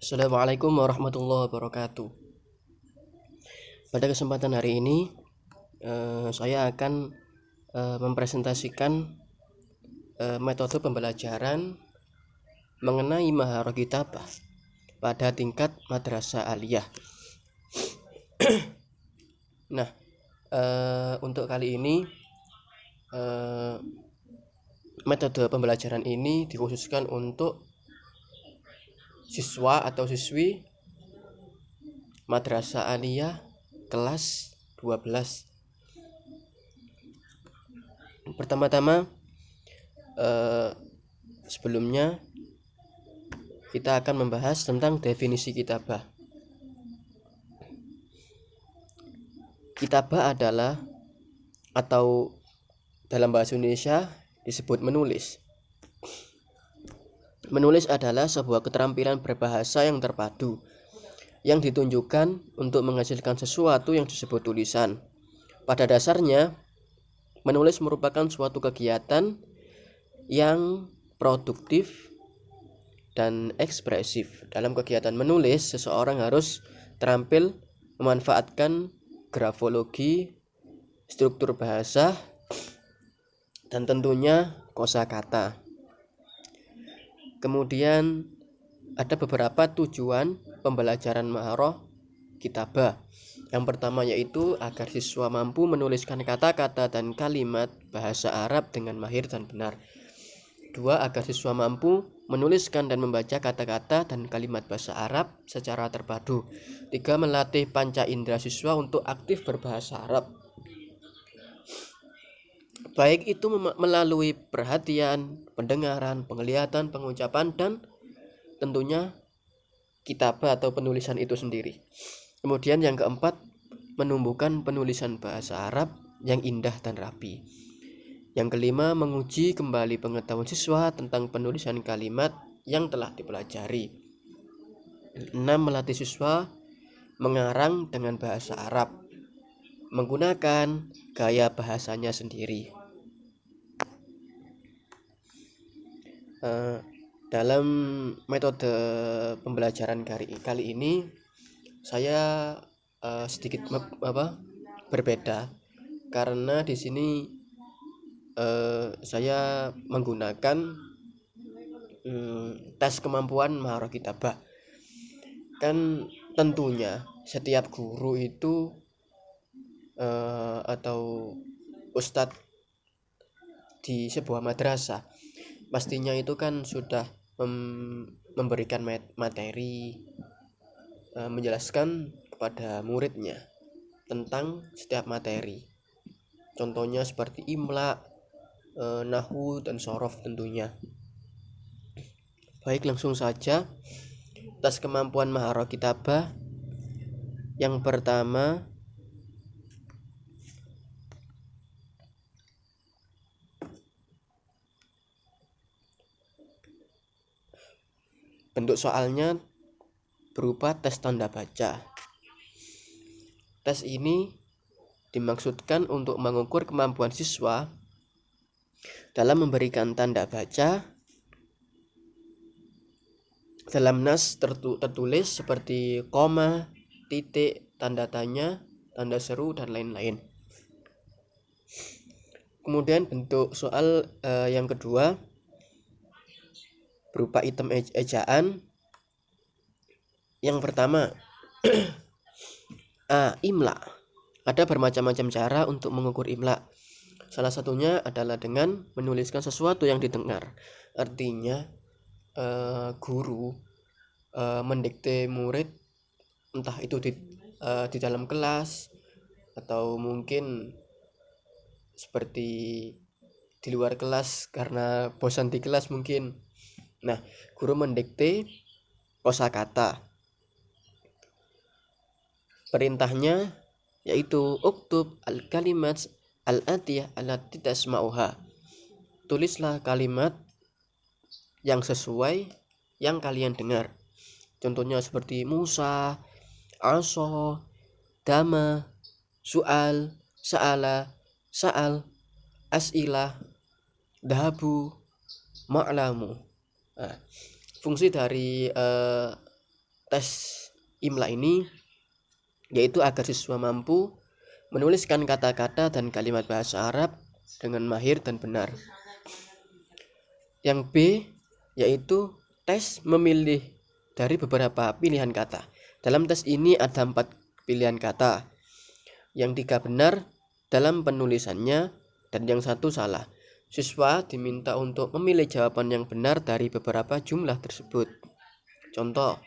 Assalamualaikum warahmatullahi wabarakatuh. Pada kesempatan hari ini, saya akan mempresentasikan metode pembelajaran mengenai maharah kitabah pada tingkat madrasah aliyah. Nah, untuk kali ini metode pembelajaran ini dikhususkan untuk siswa atau siswi madrasah aliyah kelas 12. Pertama-tama, sebelumnya kita akan membahas tentang definisi kitabah. Kitabah adalah, atau dalam bahasa Indonesia disebut menulis. Menulis adalah sebuah keterampilan berbahasa yang terpadu, yang ditunjukkan untuk menghasilkan sesuatu yang disebut tulisan. Pada dasarnya, menulis merupakan suatu kegiatan yang produktif dan ekspresif. Dalam kegiatan menulis, seseorang harus terampil memanfaatkan grafologi, struktur bahasa, dan tentunya kosakata. Kemudian ada beberapa tujuan pembelajaran maharah kitabah. Yang pertama yaitu agar siswa mampu menuliskan kata-kata dan kalimat bahasa Arab dengan mahir dan benar. Dua, agar siswa mampu menuliskan dan membaca kata-kata dan kalimat bahasa Arab secara terpadu. Tiga, melatih panca indera siswa untuk aktif berbahasa Arab, baik itu melalui perhatian, pendengaran, penglihatan, pengucapan, dan tentunya kitabah atau penulisan itu sendiri. Kemudian yang keempat, menumbuhkan penulisan bahasa Arab yang indah dan rapi. Yang kelima, menguji kembali pengetahuan siswa tentang penulisan kalimat yang telah dipelajari. 6, melatih siswa mengarang dengan bahasa Arab menggunakan gaya bahasanya sendiri. Dalam metode pembelajaran kali ini saya sedikit berbeda, karena di sini saya menggunakan tes kemampuan maharah kitabah. Kan tentunya setiap guru itu atau ustadz di sebuah madrasah pastinya itu kan sudah memberikan materi, menjelaskan kepada muridnya tentang setiap materi. Contohnya seperti imla, nahwu, dan sorof tentunya. Baik, langsung saja tes kemampuan maharah kitabah. Yang pertama, bentuk soalnya berupa tes tanda baca. Tes ini dimaksudkan untuk mengukur kemampuan siswa dalam memberikan tanda baca dalam nas tertulis seperti koma, titik, tanda tanya, tanda seru, dan lain-lain. Kemudian bentuk soal yang kedua berupa item ejaan. Yang pertama, imla. Ada bermacam-macam cara untuk mengukur imla. Salah satunya adalah dengan menuliskan sesuatu yang didengar. Artinya guru mendikte murid, entah itu di dalam kelas atau mungkin seperti di luar kelas karena bosan di kelas mungkin. Nah, guru mendikte kosakata. Perintahnya yaitu uktub al-kalimat al-atiyah allati tasma'uha. Tulislah kalimat yang sesuai yang kalian dengar. Contohnya seperti Musa, Aso, Dama, Su'al, Sa'ala, Sa'al, As'ilah, Dahabu, Ma'lamu. Fungsi dari tes imla ini yaitu agar siswa mampu menuliskan kata-kata dan kalimat bahasa Arab dengan mahir dan benar. Yang B yaitu tes memilih dari beberapa pilihan kata. Dalam tes ini ada 4 pilihan kata, yang 3 benar dalam penulisannya dan yang 1 salah. Siswa diminta untuk memilih jawaban yang benar dari beberapa jumlah tersebut. Contoh,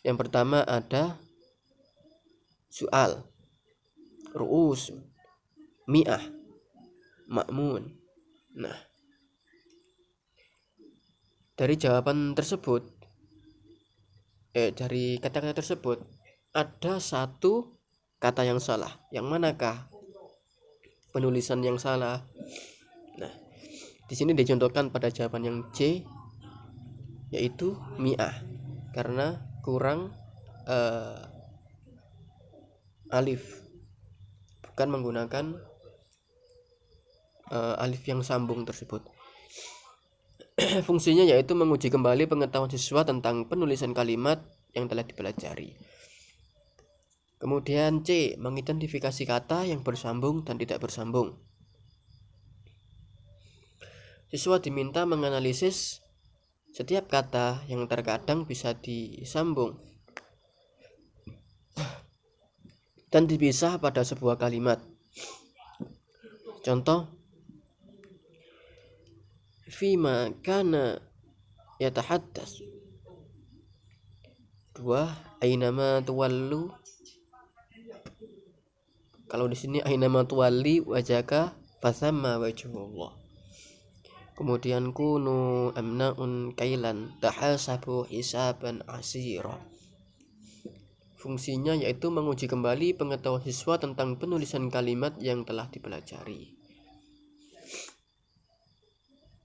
yang pertama ada soal, ru'us, mi'ah, ma'mun. Nah, dari jawaban tersebut, dari kata-kata tersebut ada 1 kata yang salah. Yang manakah penulisan yang salah? Nah, di sini dicontohkan pada jawaban yang C, yaitu mi'ah, karena kurang alif, bukan menggunakan alif yang sambung tersebut. Fungsinya yaitu menguji kembali pengetahuan siswa tentang penulisan kalimat yang telah dipelajari. Kemudian C, mengidentifikasi kata yang bersambung dan tidak bersambung. Siswa diminta menganalisis setiap kata yang terkadang bisa disambung dan dipisah pada sebuah kalimat. Contoh, fima kana yatahaddas. 2, ainama tuwallu. Kalau di sini ainama tuwalli wajaka fasamma wajhullah. Kemudian kunu amnaun kailan tahasabu hisaban asira. Fungsinya yaitu menguji kembali pengetahuan siswa tentang penulisan kalimat yang telah dipelajari.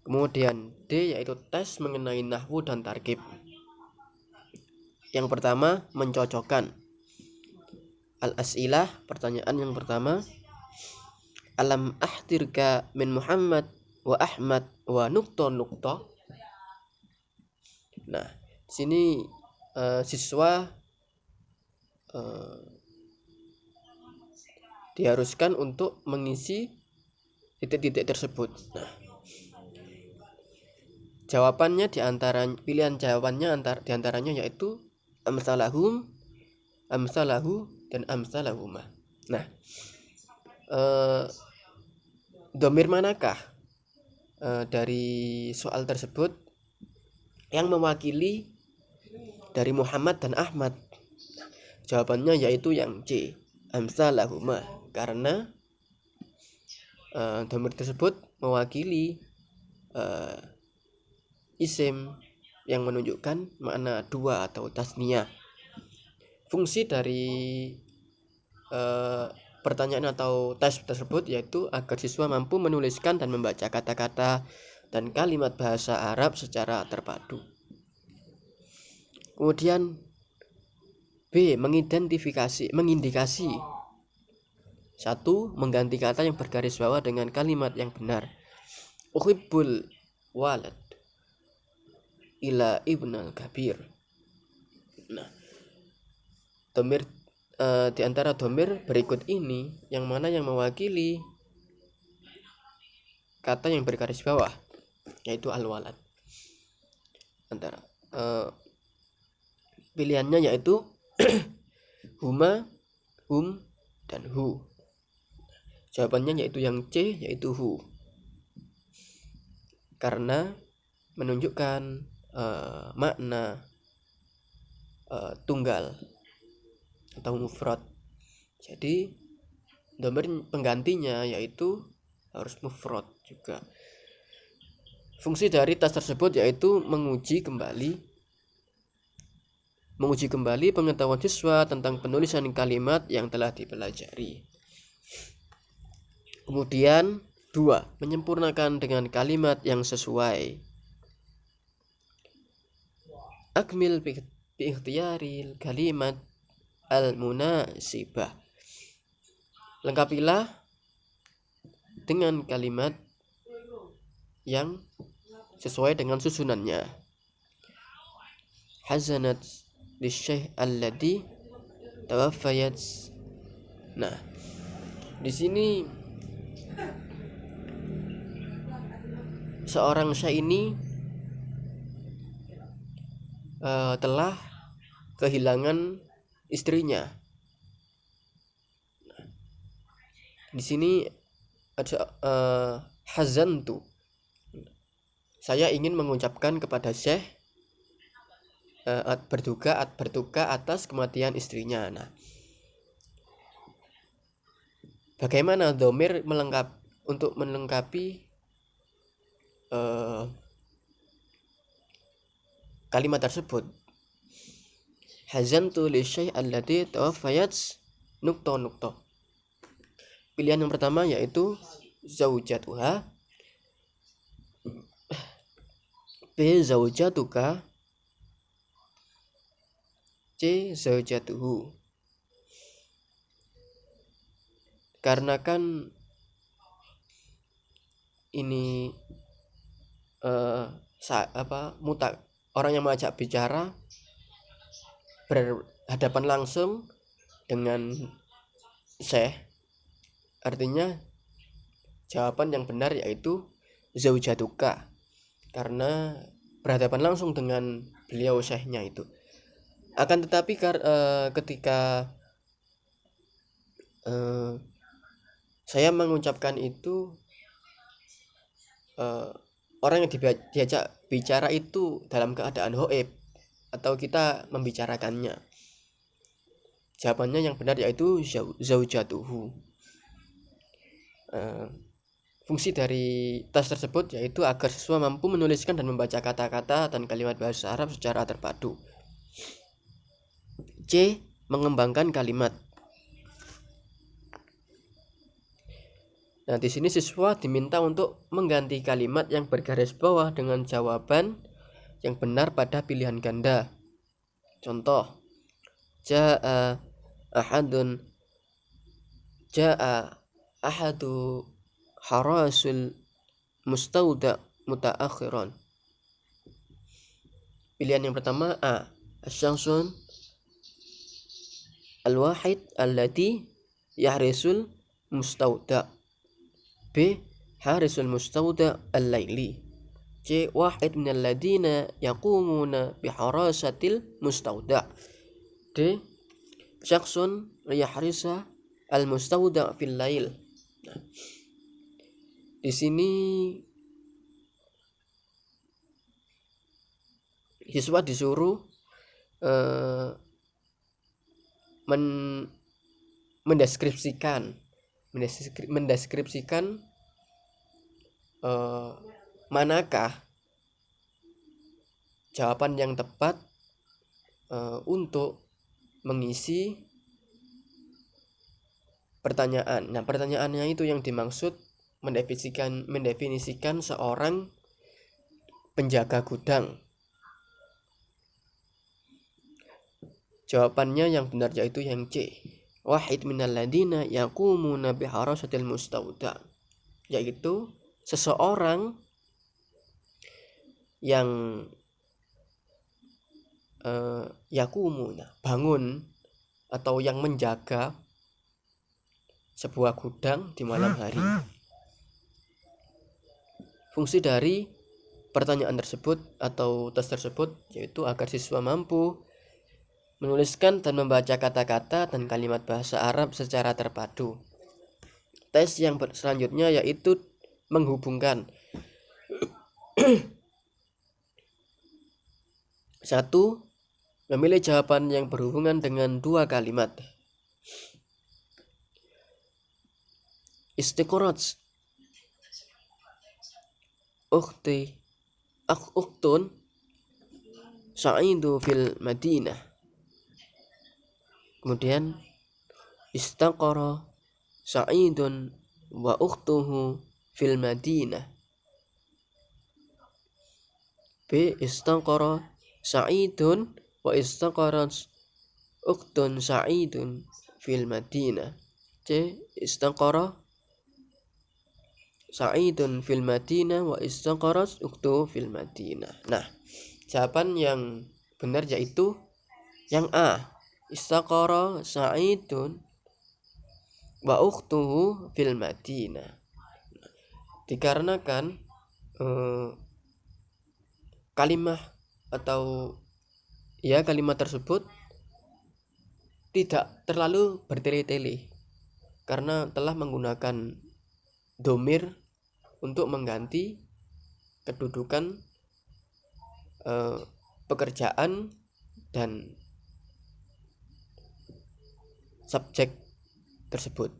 Kemudian D, yaitu tes mengenai nahwu dan tarkib. Yang pertama, mencocokkan. Al-as'ilah, pertanyaan yang pertama, alam ahdirka min Muhammad wa Ahmad wa nukta. Nah, sini siswa diharuskan untuk mengisi titik-titik tersebut. Nah, jawabannya pilihan jawabannya diantaranya yaitu amsalahum, amsalahu, dan amsalahuma. Nah, domir manakah dari soal tersebut yang mewakili dari Muhammad dan Ahmad? Jawabannya yaitu yang C, amsalahuma, karena domir tersebut mewakili isim yang menunjukkan makna 2 atau tasniyah. Fungsi dari pertanyaan atau tes tersebut yaitu agar siswa mampu menuliskan dan membaca kata-kata dan kalimat bahasa Arab secara terpadu. Kemudian B, mengindikasi. 1, mengganti kata yang bergaris bawah dengan kalimat yang benar. Uhibbul walad ila ibnal kabir. Nah, domir di antara domir berikut ini yang mana yang mewakili kata yang bergaris bawah, yaitu al-walad. Antara pilihannya yaitu huma, hum, dan hu. Jawabannya yaitu yang C, yaitu hu, karena menunjukkan makna tunggal atau mufrad. Jadi domir penggantinya yaitu harus mufrad juga. Fungsi dari tes tersebut yaitu menguji kembali pengetahuan siswa tentang penulisan kalimat yang telah dipelajari. Kemudian 2, menyempurnakan dengan kalimat yang sesuai. Akmil bi ikhtiyaril kalimat al-munasibah. Lengkapilah dengan kalimat yang sesuai dengan susunannya. Hazanat lisyai' alladhi tawaffayat. Nah, di sini seorang syekh ini telah kehilangan istrinya. Di sini ada hazantu. Saya ingin mengucapkan kepada syekh berduka atas kematian istrinya. Nah, bagaimana dhamir untuk melengkapi kalimat tersebut? Hazantu li syai' alladhi tawaffayat nukta. Pilihan yang pertama yaitu zaujatuha, B zaujatuka, C zaujatuhu. Karena kan ini orang yang mengajak bicara berhadapan langsung dengan syekh, artinya jawaban yang benar yaitu zaujatuka, karena berhadapan langsung dengan beliau syekhnya itu. Akan tetapi ketika saya mengucapkan itu, orang yang diajak bicara itu dalam keadaan hoib atau kita membicarakannya, jawabannya yang benar yaitu zaujatuhu. Fungsi dari tes tersebut yaitu agar siswa mampu menuliskan dan membaca kata-kata dan kalimat bahasa Arab secara terpadu. C. Mengembangkan kalimat. Nah, di sini siswa diminta untuk mengganti kalimat yang bergaris bawah dengan jawaban yang benar pada pilihan ganda. Contoh, Ja'a ahadu harasul mustauda mutaakhiran. Pilihan yang pertama A. Asyamsun al-wahid alladhi yahrisul mustauda. B. Harisul mustauda al-laili. C. Wahid minal ladina yaqumuna biharasatil mustauda. D. Syakhsun liyahrisa al-mustauda fil lail. Nah, di sini siswa disuruh mendeskripsikan manakah jawaban yang tepat untuk mengisi pertanyaan. Nah, pertanyaannya itu yang dimaksud mendefinisikan seorang penjaga gudang. Jawabannya yang benar yaitu yang C. Wahid minal ladina yaqumuna biharasatil mustauda, yaitu seseorang yang yaqumuna, bangun atau yang menjaga sebuah gudang di malam hari. Fungsi dari pertanyaan tersebut atau tes tersebut yaitu agar siswa mampu menuliskan dan membaca kata-kata dan kalimat bahasa Arab secara terpadu. Tes yang selanjutnya yaitu menghubungkan. 1. Memilih jawaban yang berhubungan dengan dua kalimat. Istiqoraj ukhtun sa'idu fil Madinah. Kemudian istaqara Sa'idun wa ukhtuhu fil Madinah. B. Istaqara Sa'idun wa istaqarat ukhtun Sa'idun fil Madinah. C. Istaqara Sa'idun fil Madinah wa istaqarat ukhtuhu fil Madinah. Nah, jawaban yang benar yaitu Yang A, istaqara Sa'idun wa ukhtuhu fil Madinah. Dikarenakan kalimat atau kalimat tersebut tidak terlalu bertele-tele karena telah menggunakan domir untuk mengganti kedudukan pekerjaan dan subjek tersebut.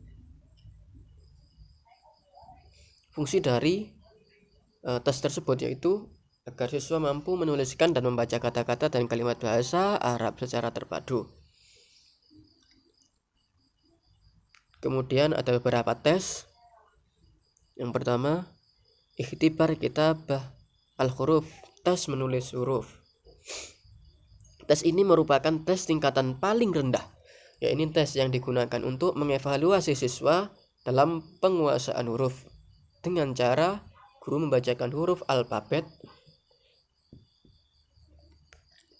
Fungsi dari tes tersebut yaitu agar siswa mampu menuliskan dan membaca kata-kata dan kalimat bahasa Arab secara terpadu. Kemudian ada beberapa tes. Yang pertama, ikhtibar kitabah al-huruf, tes menulis huruf. Tes ini merupakan tes tingkatan paling rendah, yaitu tes yang digunakan untuk mengevaluasi siswa dalam penguasaan huruf dengan cara guru membacakan huruf alfabet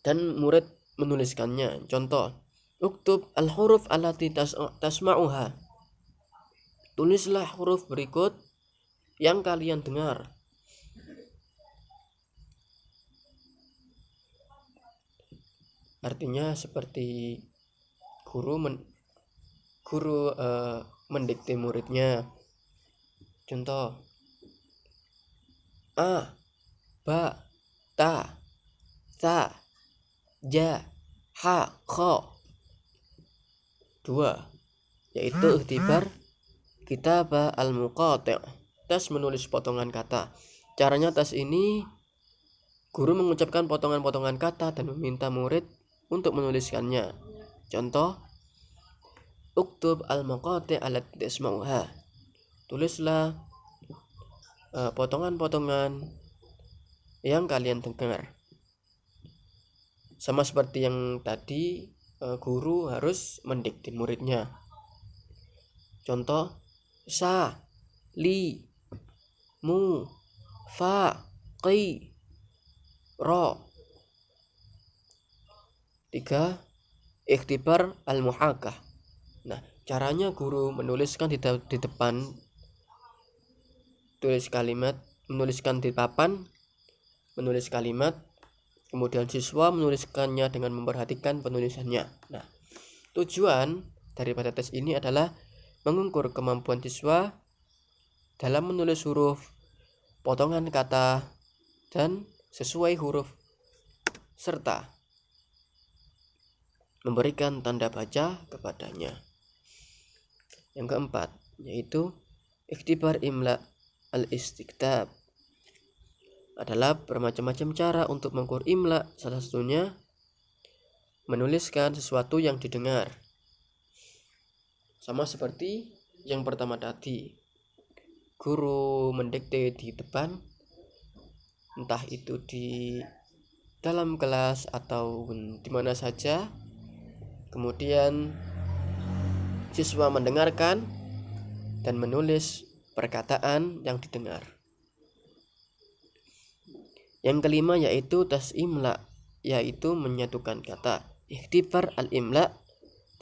dan murid menuliskannya. Contoh, uktub al-huruf allati tasma'uha. Tulislah huruf berikut yang kalian dengar. Artinya seperti guru mendikte muridnya. Contoh, A, Ba, Ta, Sa, Ja, Ha, Kho. 2. Yaitu ikhtibar kitabah al-muqati', tes menulis potongan kata. Caranya tes ini guru mengucapkan potongan-potongan kata dan meminta murid untuk menuliskannya. Contoh, uktub al-muqati' allati tasma'uha. Tulislah potongan-potongan yang kalian dengar. Sama seperti yang tadi, guru harus mendikte muridnya. Contoh, sa, li, mu, fa, qi, ro. 3. Ikhtibar al-muhakah. Nah, caranya guru menuliskan di depan, tulis kalimat, menuliskan di papan, menulis kalimat, kemudian siswa menuliskannya dengan memperhatikan penulisannya. Nah, tujuan daripada tes ini adalah mengukur kemampuan siswa dalam menulis huruf, potongan kata, dan sesuai huruf, serta memberikan tanda baca kepadanya. Yang keempat, yaitu ikhtibar imla al-istiqtab. Adalah bermacam-macam cara untuk mengukur imla, salah satunya menuliskan sesuatu yang didengar. Sama seperti yang pertama tadi, guru mendikte di depan, entah itu di dalam kelas atau di mana saja. Kemudian siswa mendengarkan dan menulis perkataan yang didengar. Yang kelima yaitu tes imla, yaitu menyatukan kata. Ikhtibar al-imla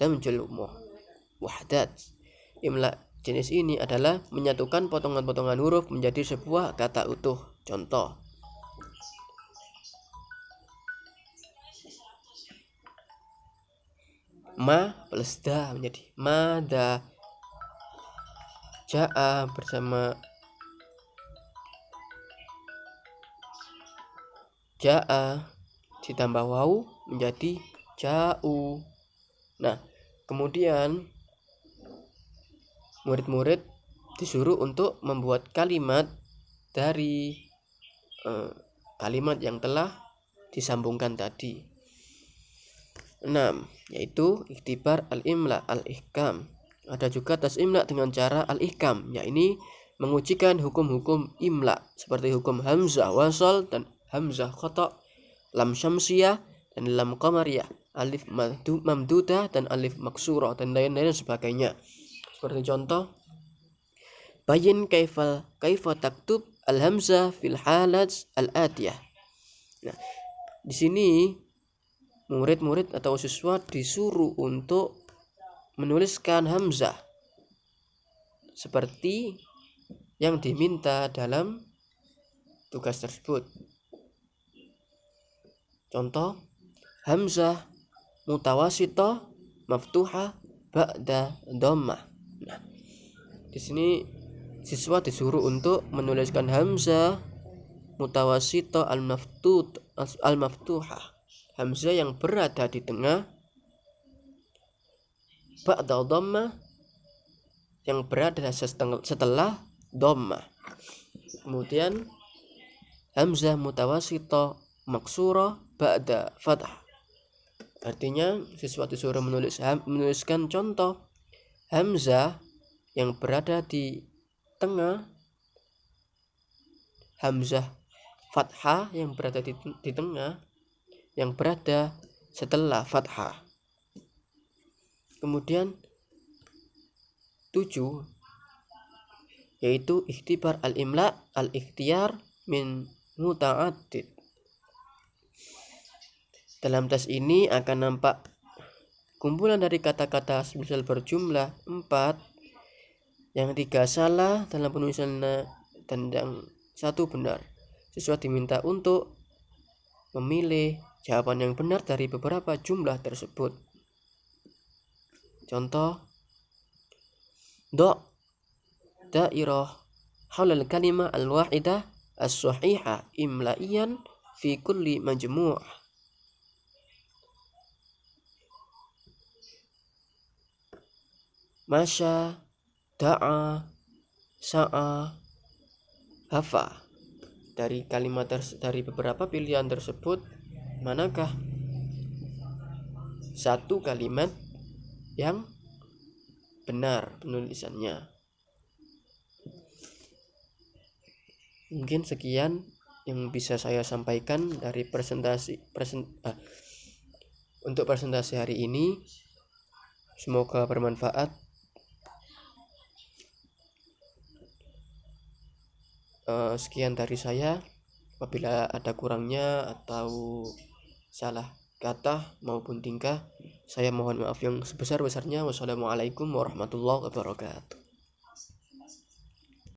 damjul wahdat. Imla jenis ini adalah menyatukan potongan-potongan huruf menjadi sebuah kata utuh. Contoh, ma plus da menjadi mada. Ja'a bersama ja'a ditambah waw menjadi ja'u. Nah, kemudian murid-murid disuruh untuk membuat kalimat dari kalimat yang telah disambungkan tadi. 6. Yaitu ikhtibar al-imla al-ihkam. Ada juga tes imla dengan cara al-ihkam, yaitu mengujikan hukum-hukum imla seperti hukum hamzah wasal dan hamzah khata', lam syamsiyah dan lam qamariyah, alif mamdudah dan alif maksurah, dan lain-lain sebagainya. Seperti contoh, bayin kaifa taktub al-hamzah fil halat al-atiyah. Nah, di sini murid-murid atau siswa disuruh untuk menuliskan hamzah seperti yang diminta dalam tugas tersebut. Contoh, hamzah mutawasithah maftuhah ba'da dhammah. Nah, di sini siswa disuruh untuk menuliskan hamzah mutawasithah al-maftuhah, hamzah yang berada di tengah, ba'da dhammah yang berada setelah dhammah. Kemudian hamzah mutawasithah maksurah ba'da fathah. Artinya siswa disuruh menuliskan contoh hamzah yang berada di tengah, hamzah fathah yang berada di tengah, yang berada setelah fathah. Kemudian 7 yaitu ikhtibar al-imla al-ikhtiyar min muta'addid. Dalam tes ini akan nampak kumpulan dari kata-kata misal berjumlah 4 yang 3 salah dalam penulisannya dan yang 1 benar. Siswa diminta untuk memilih jawaban yang benar dari beberapa jumlah tersebut. Contoh, dairah haulal kalimah al-wahidah as-sahihah imlaiyan fi kulli majmu'. Masya, da'a, sa'a, hafa. Dari kalimat dari beberapa pilihan tersebut, manakah satu kalimat yang benar penulisannya? Mungkin sekian yang bisa saya sampaikan dari untuk presentasi hari ini. Semoga bermanfaat. Sekian dari saya. Apabila ada kurangnya atau salah kata maupun tingkah, saya mohon maaf yang sebesar-besarnya. Wassalamualaikum warahmatullahi wabarakatuh.